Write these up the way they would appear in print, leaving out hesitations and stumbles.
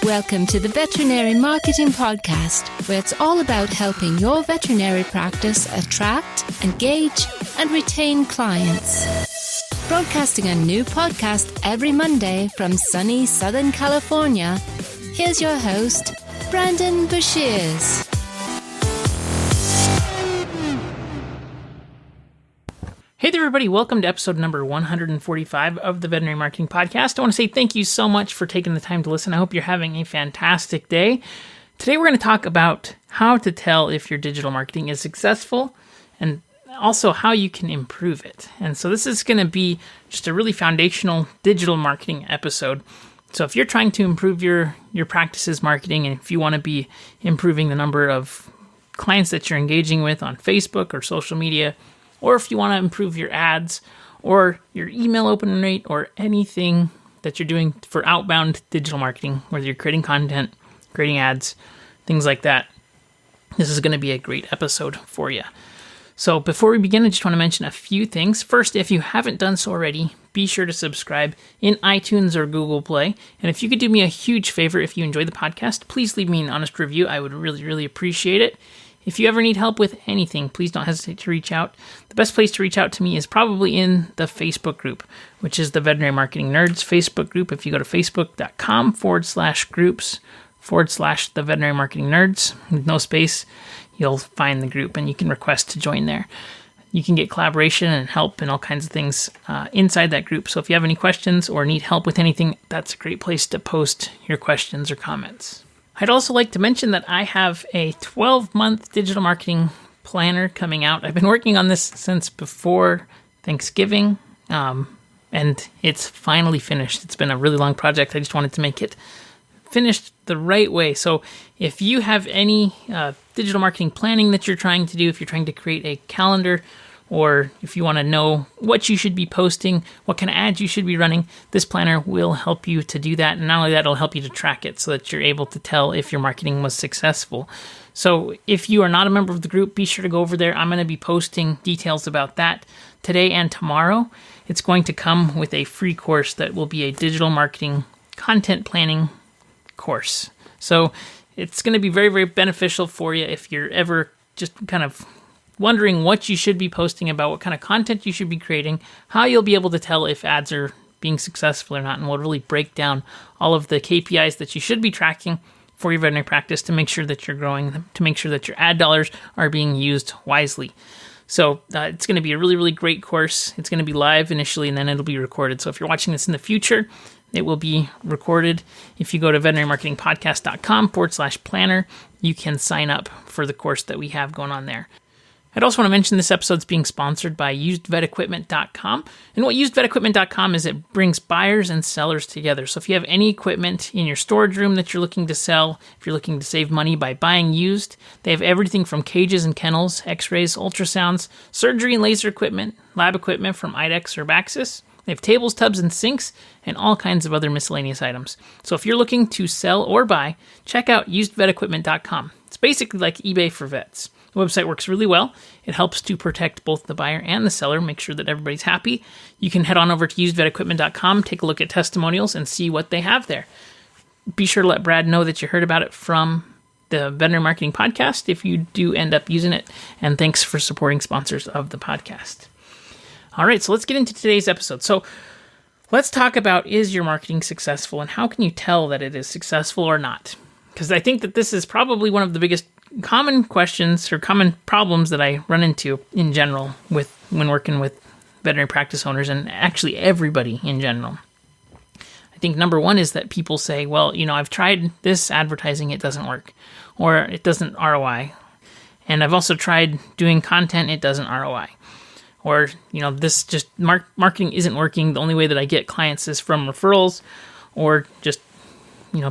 Welcome to the Veterinary Marketing Podcast, where it's all about helping your veterinary practice attract, engage, and retain clients. Broadcasting a new podcast every Monday from sunny Southern California, here's your host, Brandon Bashirs. Hey there, everybody. Welcome to episode number 145 of the Veterinary Marketing Podcast. I want to say thank you so much for taking the time to listen. I hope you're having a fantastic day. Today, we're going to talk about how to tell if your digital marketing is successful and also how you can improve it. And so this is going to be just a really foundational digital marketing episode. So if you're trying to improve your practice's marketing, and if you want to be improving the number of clients that you're engaging with on Facebook or social media, or if you want to improve your ads or your email open rate or anything that you're doing for outbound digital marketing, whether you're creating content, creating ads, things like that, this is going to be a great episode for you. So before we begin, I just want to mention a few things. First, if you haven't done so already, be sure to subscribe in iTunes or Google Play. And if you could do me a huge favor, if you enjoy the podcast, please leave me an honest review. I would really, really appreciate it. If you ever need help with anything, please don't hesitate to reach out. The best place to reach out to me is probably in the Facebook group, which is the Veterinary Marketing Nerds Facebook group. If you go to facebook.com/groups/the Veterinary Marketing Nerds, with no space, you'll find the group and you can request to join there. You can get collaboration and help and all kinds of things inside that group. So if you have any questions or need help with anything, that's a great place to post your questions or comments. I'd also like to mention that I have a 12-month digital marketing planner coming out. I've been working on this since before Thanksgiving, and it's finally finished. It's been a really long project. I just wanted to make it finished the right way. So if you have any digital marketing planning that you're trying to do, if you're trying to create a calendar, or if you want to know what you should be posting, what kind of ads you should be running, this planner will help you to do that. And not only that, it'll help you to track it so that you're able to tell if your marketing was successful. So if you are not a member of the group, be sure to go over there. I'm going to be posting details about that today and tomorrow. It's going to come with a free course that will be a digital marketing content planning course. So it's going to be very, very beneficial for you if you're ever just kind of wondering what you should be posting about, what kind of content you should be creating, how you'll be able to tell if ads are being successful or not, and we'll really break down all of the KPIs that you should be tracking for your veterinary practice to make sure that you're growing, to make sure that your ad dollars are being used wisely. So it's going to be a really, really great course. It's going to be live initially, and then it'll be recorded. So if you're watching this in the future, it will be recorded. If you go to veterinarymarketingpodcast.com/planner, you can sign up for the course that we have going on there. I'd also want to mention this episode is being sponsored by usedvetequipment.com. And what usedvetequipment.com is, it brings buyers and sellers together. So if you have any equipment in your storage room that you're looking to sell, if you're looking to save money by buying used, they have everything from cages and kennels, x-rays, ultrasounds, surgery and laser equipment, lab equipment from IDEXX or Baxis. They have tables, tubs, and sinks, and all kinds of other miscellaneous items. So if you're looking to sell or buy, check out usedvetequipment.com. It's basically like eBay for vets. The website works really well. It helps to protect both the buyer and the seller, make sure that everybody's happy. You can head on over to usedvetequipment.com, take a look at testimonials, and see what they have there. Be sure to let Brad know that you heard about it from the Veterinary Marketing Podcast if you do end up using it. And thanks for supporting sponsors of the podcast. All right, so let's get into today's episode. So let's talk about, is your marketing successful, and how can you tell that it is successful or not? Because I think that this is probably one of the biggest common questions or common problems that I run into in general when working with veterinary practice owners, and actually everybody in general. I think number one is that people say, well, I've tried this advertising, it doesn't work, or it doesn't ROI. And I've also tried doing content, it doesn't ROI. Or, this just marketing isn't working. The only way that I get clients is from referrals or just,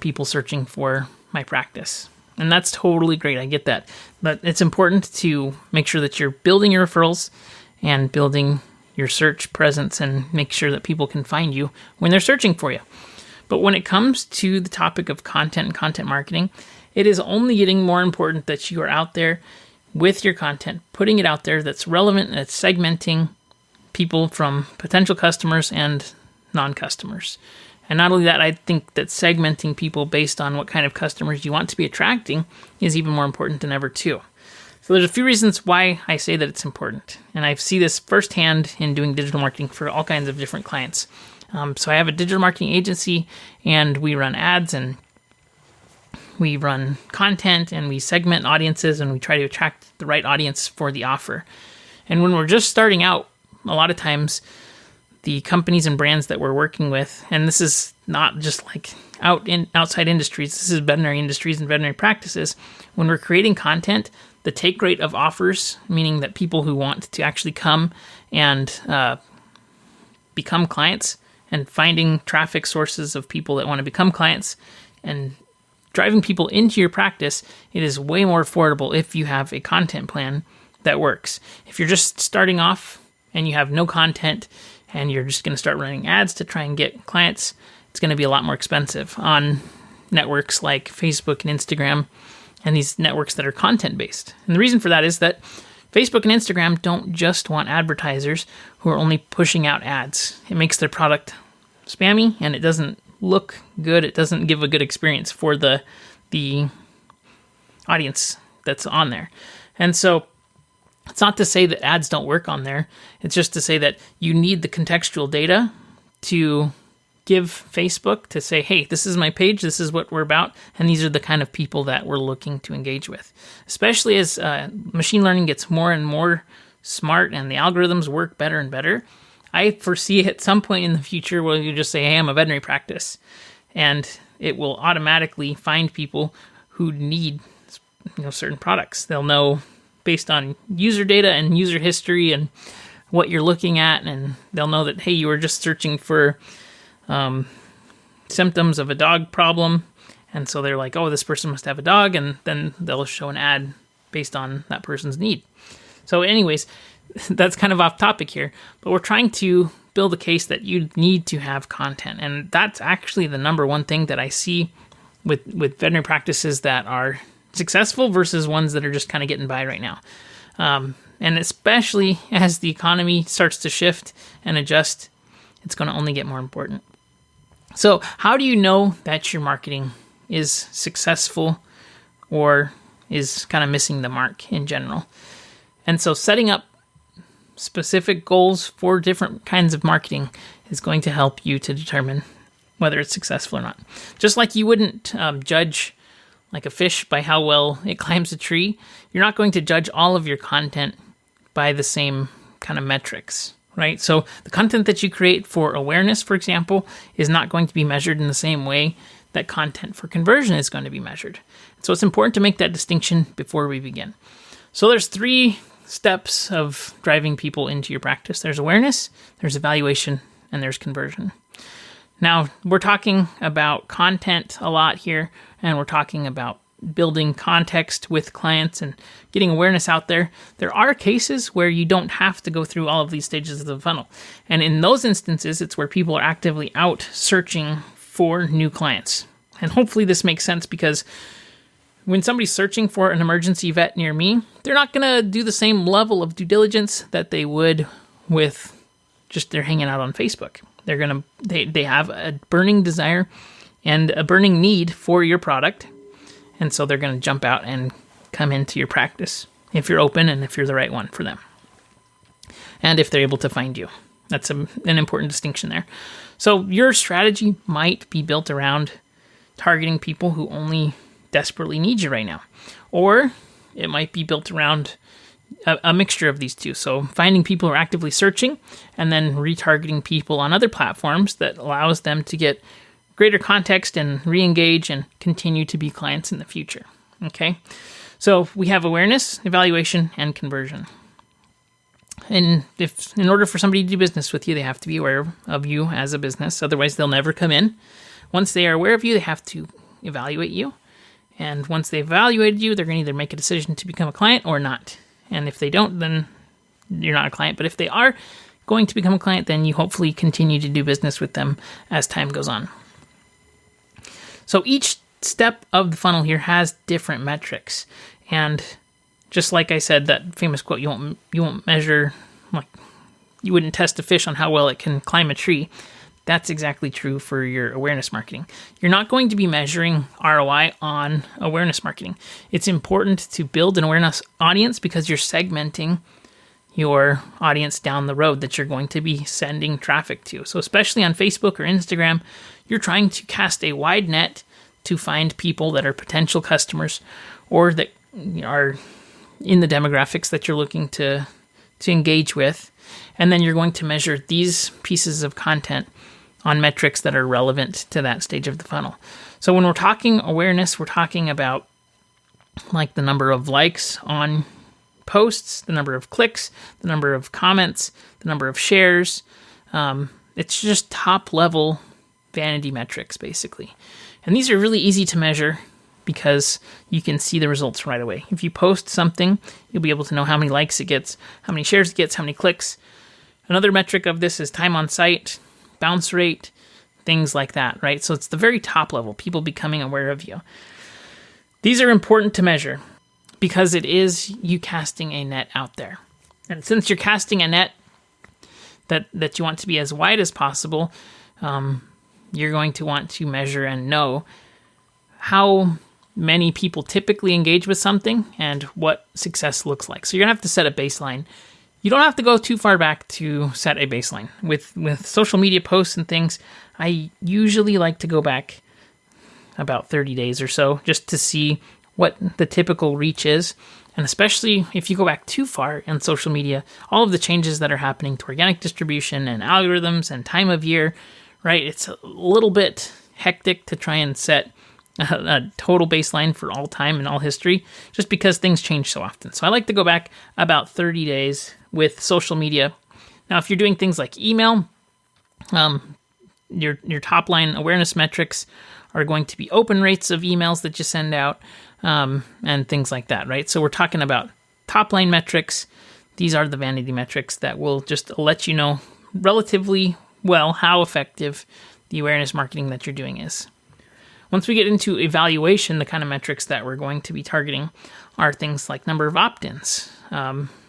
people searching for my practice. And that's totally great. I get that. But it's important to make sure that you're building your referrals and building your search presence and make sure that people can find you when they're searching for you. But when it comes to the topic of content and content marketing, it is only getting more important that you are out there with your content, putting it out there that's relevant and it's segmenting people from potential customers and non-customers. And not only that, I think that segmenting people based on what kind of customers you want to be attracting is even more important than ever too. So there's a few reasons why I say that it's important. And I see this firsthand in doing digital marketing for all kinds of different clients. So I have a digital marketing agency, and we run ads, and we run content, and we segment audiences, and we try to attract the right audience for the offer. And when we're just starting out, a lot of times the companies and brands that we're working with, and this is not just like outside industries, this is veterinary industries and veterinary practices. When we're creating content, the take rate of offers, meaning that people who want to actually come and become clients, and finding traffic sources of people that want to become clients and driving people into your practice, it is way more affordable if you have a content plan that works. If you're just starting off and you have no content and you're just going to start running ads to try and get clients, it's going to be a lot more expensive on networks like Facebook and Instagram and these networks that are content-based. And the reason for that is that Facebook and Instagram don't just want advertisers who are only pushing out ads. It makes their product spammy, and it doesn't look good. It doesn't give a good experience for the audience that's on there. And so it's not to say that ads don't work on there. It's just to say that you need the contextual data to give Facebook to say, hey, this is my page, this is what we're about, and these are the kind of people that we're looking to engage with. Especially as machine learning gets more and more smart and the algorithms work better and better, I foresee at some point in the future where you just say, hey, I'm a veterinary practice, and it will automatically find people who need certain products. They'll know based on user data and user history and what you're looking at, and they'll know that, hey, you were just searching for symptoms of a dog problem, and so they're like, oh, this person must have a dog, and then they'll show an ad based on that person's need. So anyways, that's kind of off topic here, but we're trying to build a case that you need to have content, and that's actually the number one thing that I see with veterinary practices that are successful versus ones that are just kind of getting by right now. And especially as the economy starts to shift and adjust, it's going to only get more important. So how do you know that your marketing is successful or is kind of missing the mark in general? And so setting up specific goals for different kinds of marketing is going to help you to determine whether it's successful or not. Just like you wouldn't judge like a fish by how well it climbs a tree, you're not going to judge all of your content by the same kind of metrics, right? So the content that you create for awareness, for example, is not going to be measured in the same way that content for conversion is going to be measured. So it's important to make that distinction before we begin. So there's 3 steps of driving people into your practice. There's awareness, there's evaluation, and there's conversion. Now, we're talking about content a lot here, and we're talking about building context with clients and getting awareness out there. There are cases where you don't have to go through all of these stages of the funnel. And in those instances, it's where people are actively out searching for new clients. And hopefully this makes sense, because when somebody's searching for an emergency vet near me, they're not going to do the same level of due diligence that they would with just they're hanging out on Facebook. They have a burning desire and a burning need for your product, and so they're going to jump out and come into your practice if you're open and if you're the right one for them, and if they're able to find you. That's an important distinction there. So your strategy might be built around targeting people who only desperately need you right now, or it might be built around a mixture of these two. So finding people who are actively searching and then retargeting people on other platforms that allows them to get greater context and re-engage and continue to be clients in the future. Okay, so we have awareness, evaluation, and conversion. And if in order for somebody to do business with you, they have to be aware of you as a business. Otherwise, they'll never come in. Once they are aware of you, they have to evaluate you. And once they've evaluated you, they're going to either make a decision to become a client or not. And if they don't, then you're not a client. But if they are going to become a client, then you hopefully continue to do business with them as time goes on. So each step of the funnel here has different metrics. And just like I said, that famous quote, you won't measure like you wouldn't test a fish on how well it can climb a tree. That's exactly true for your awareness marketing. You're not going to be measuring ROI on awareness marketing. It's important to build an awareness audience because you're segmenting your audience down the road that you're going to be sending traffic to. So especially on Facebook or Instagram, you're trying to cast a wide net to find people that are potential customers or that are in the demographics that you're looking to engage with. And then you're going to measure these pieces of content on metrics that are relevant to that stage of the funnel. So when we're talking awareness, we're talking about like the number of likes on posts, the number of clicks, the number of comments, the number of shares. It's just top level vanity metrics, basically. And these are really easy to measure because you can see the results right away. If you post something, you'll be able to know how many likes it gets, how many shares it gets, how many clicks. Another metric of this is time on site, bounce rate, things like that, right? So it's the very top level, people becoming aware of you. These are important to measure because it is you casting a net out there. And since you're casting a net that you want to be as wide as possible, you're going to want to measure and know how many people typically engage with something and what success looks like. So you're going to have to set a baseline. You don't have to go too far back to set a baseline. With social media posts and things, I usually like to go back about 30 days or so just to see what the typical reach is. And especially if you go back too far in social media, all of the changes that are happening to organic distribution and algorithms and time of year, right? It's a little bit hectic to try and set a total baseline for all time and all history, just because things change so often. So I like to go back about 30 days with social media. Now, if you're doing things like email, your top line awareness metrics are going to be open rates of emails that you send out, and things like that, right? So we're talking about top line metrics. These are the vanity metrics that will just let you know relatively well how effective the awareness marketing that you're doing is. Once we get into evaluation, the kind of metrics that we're going to be targeting are things like number of opt-ins,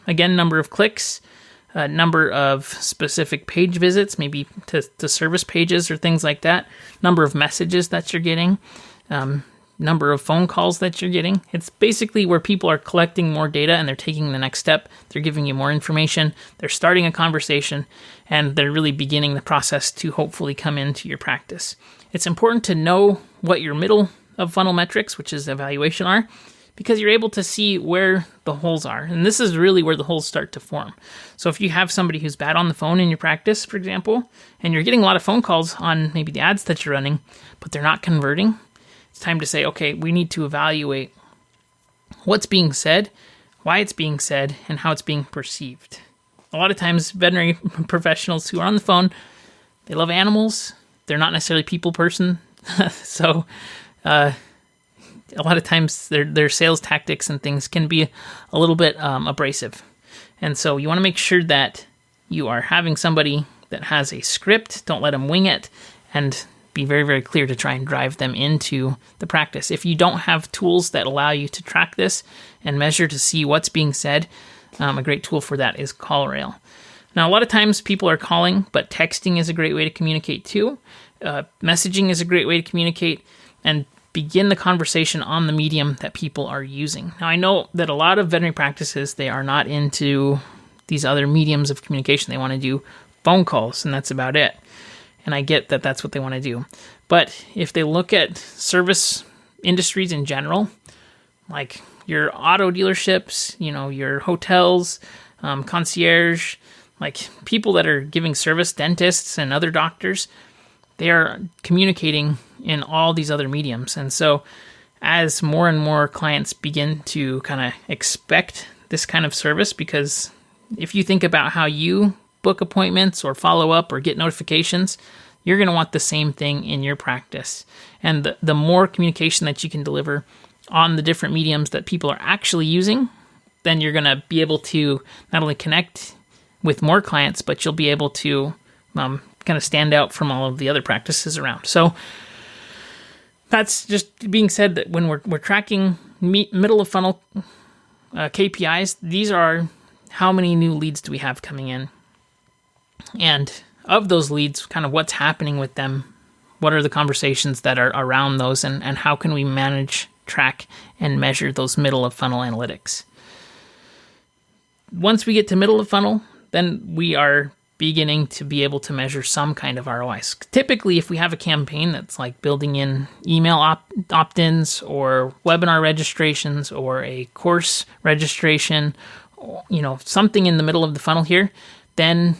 again, number of clicks, number of specific page visits, maybe to service pages or things like that, number of messages that you're getting, number of phone calls that you're getting. It's basically where people are collecting more data and they're taking the next step. They're giving you more information. They're starting a conversation and they're really beginning the process to hopefully come into your practice. It's important to know what your middle of funnel metrics, which is evaluation, are, because you're able to see where the holes are. And this is really where the holes start to form. So if you have somebody who's bad on the phone in your practice, for example, and you're getting a lot of phone calls on maybe the ads that you're running, but they're not converting, it's time to say, okay, we need to evaluate what's being said, why it's being said, and how it's being perceived. A lot of times, veterinary professionals who are on the phone, they love animals. They're not necessarily a people person. So a lot of times their sales tactics and things can be a little bit abrasive. And so you want to make sure that you are having somebody that has a script. Don't let them wing it, and be very, very clear to try and drive them into the practice. If you don't have tools that allow you to track this and measure to see what's being said, a great tool for that is CallRail. Now, a lot of times people are calling, but texting is a great way to communicate too. Messaging is a great way to communicate and begin the conversation on the medium that people are using. Now, I know that a lot of veterinary practices, they are not into these other mediums of communication. They want to do phone calls, and that's about it. And I get that that's what they want to do. But if they look at service industries in general, like your auto dealerships, your hotels, concierge, like people that are giving service, dentists and other doctors, they are communicating in all these other mediums. And so as more and more clients begin to kind of expect this kind of service, because if you think about how you book appointments or follow up or get notifications, you're going to want the same thing in your practice. And the more communication that you can deliver on the different mediums that people are actually using, then you're going to be able to not only connect with more clients, but you'll be able to kind of stand out from all of the other practices around. So that's just being said that when we're tracking middle of funnel KPIs, these are how many new leads do we have coming in? And of those leads, kind of what's happening with them, what are the conversations that are around those, and how can we manage, track, and measure those middle of funnel analytics. Once we get to middle of funnel, then we are beginning to be able to measure some kind of ROIs. Typically, if we have a campaign that's like building in email opt-ins or webinar registrations or a course registration, something in the middle of the funnel here, then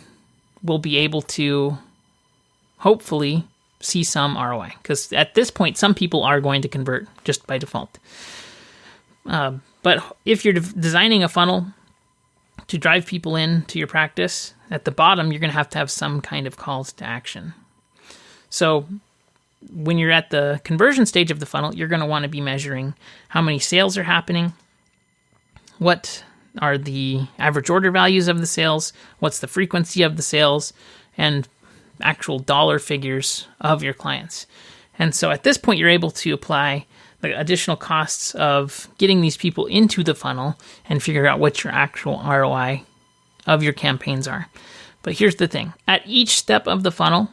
we'll be able to hopefully see some ROI. Because at this point, some people are going to convert just by default. But if you're designing a funnel to drive people into your practice, at the bottom, you're going to have some kind of calls to action. So when you're at the conversion stage of the funnel, you're going to want to be measuring how many sales are happening, what are the average order values of the sales, what's the frequency of the sales, and actual dollar figures of your clients. And so at this point, you're able to apply the additional costs of getting these people into the funnel and figure out what your actual ROI of your campaigns are. But here's the thing. At each step of the funnel,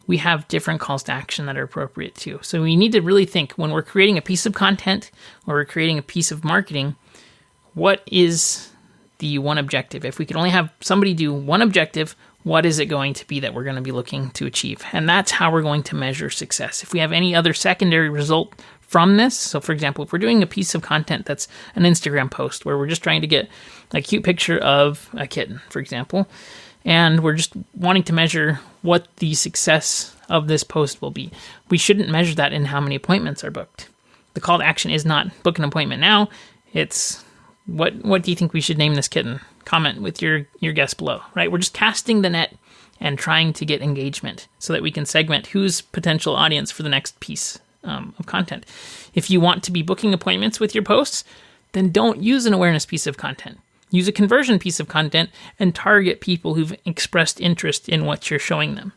we have different calls to action that are appropriate too. So we need to really think when we're creating a piece of content or we're creating a piece of marketing, what is the one objective? If we could only have somebody do one objective, what is it going to be that we're going to be looking to achieve? And that's how we're going to measure success. If we have any other secondary result from this, so for example, if we're doing a piece of content that's an Instagram post where we're just trying to get a cute picture of a kitten, for example, and we're just wanting to measure what the success of this post will be, we shouldn't measure that in how many appointments are booked. The call to action is not book an appointment now. It's what do you think we should name this kitten? Comment with your guess below, right? We're just casting the net and trying to get engagement so that we can segment who's potential audience for the next piece of content. If you want to be booking appointments with your posts, then don't use an awareness piece of content. Use a conversion piece of content and target people who've expressed interest in what you're showing them.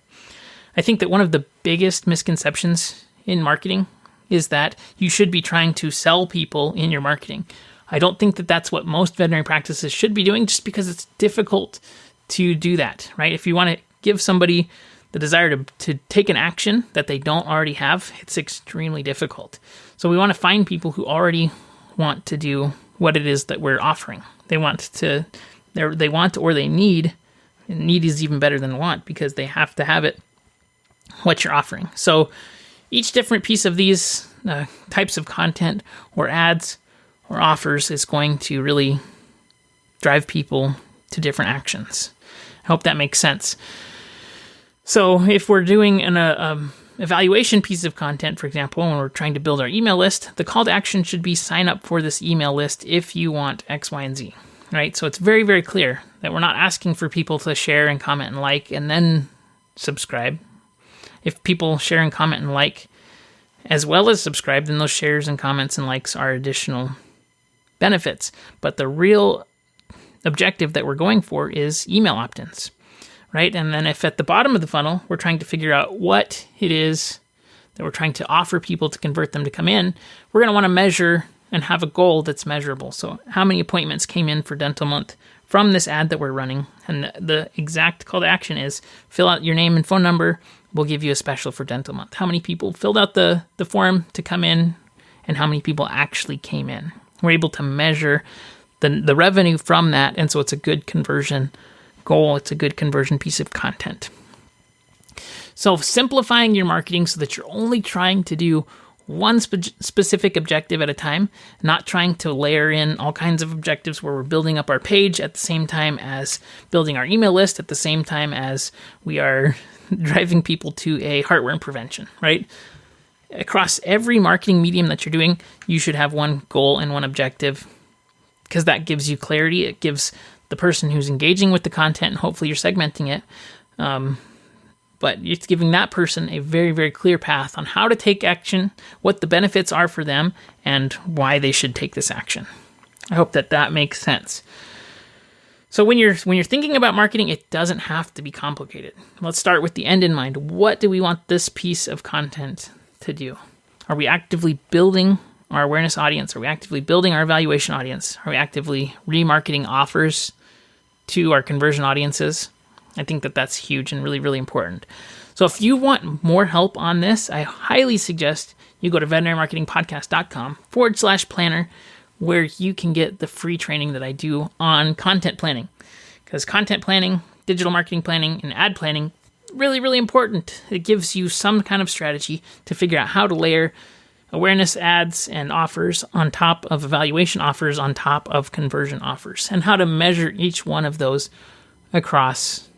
I think that one of the biggest misconceptions in marketing is that you should be trying to sell people in your marketing. I don't think that that's what most veterinary practices should be doing, just because it's difficult to do that, right? If you want to give somebody the desire to take an action that they don't already have, it's extremely difficult. So we want to find people who already want to do what it is that we're offering. They want or they need. And need is even better than want, because they have to have it, what you're offering. So each different piece of these types of content or ads or offers is going to really drive people to different actions. I hope that makes sense. So if we're doing an evaluation piece of content, for example, when we're trying to build our email list, the call to action should be sign up for this email list if you want X, Y, and Z, right? So it's very, very clear that we're not asking for people to share and comment and like and then subscribe. If people share and comment and like as well as subscribe, then those shares and comments and likes are additional benefits. But the real objective that we're going for is email opt-ins, right? And then if at the bottom of the funnel, we're trying to figure out what it is that we're trying to offer people to convert them to come in, we're going to want to measure and have a goal that's measurable. So how many appointments came in for Dental Month from this ad that we're running? And the exact call to action is fill out your name and phone number. We'll give you a special for Dental Month. How many people filled out the form to come in, and how many people actually came in? We're able to measure the revenue from that, and so it's a good conversion goal. It's a good conversion piece of content. So simplifying your marketing so that you're only trying to do one specific objective at a time, not trying to layer in all kinds of objectives where we're building up our page at the same time as building our email list, at the same time as we are driving people to a heartworm prevention, right? Across every marketing medium that you're doing, you should have one goal and one objective, because that gives you clarity. It gives the person who's engaging with the content, and hopefully you're segmenting it, but it's giving that person a very, very clear path on how to take action, what the benefits are for them, and why they should take this action. I hope that makes sense. So when you're thinking about marketing, it doesn't have to be complicated. Let's start with the end in mind. What do we want this piece of content to do? Are we actively building our awareness audience? Are we actively building our evaluation audience? Are we actively remarketing offers to our conversion audiences? I think that that's huge and really, really important. So if you want more help on this, I highly suggest you go to veterinarymarketingpodcast.com/planner, where you can get the free training that I do on content planning. Because content planning, digital marketing planning, and ad planning, really, really important. It gives you some kind of strategy to figure out how to layer awareness ads and offers on top of evaluation offers on top of conversion offers, and how to measure each one of those across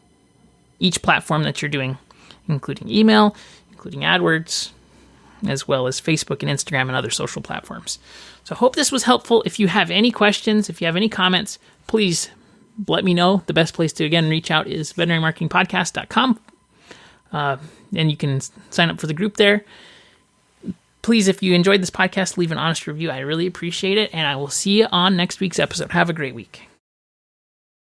each platform that you're doing, including email, including AdWords, as well as Facebook and Instagram and other social platforms. So I hope this was helpful. If you have any questions, if you have any comments, please let me know. The best place to, again, reach out is veterinarymarketingpodcast.com. And you can sign up for the group there. Please, if you enjoyed this podcast, leave an honest review. I really appreciate it. And I will see you on next week's episode. Have a great week.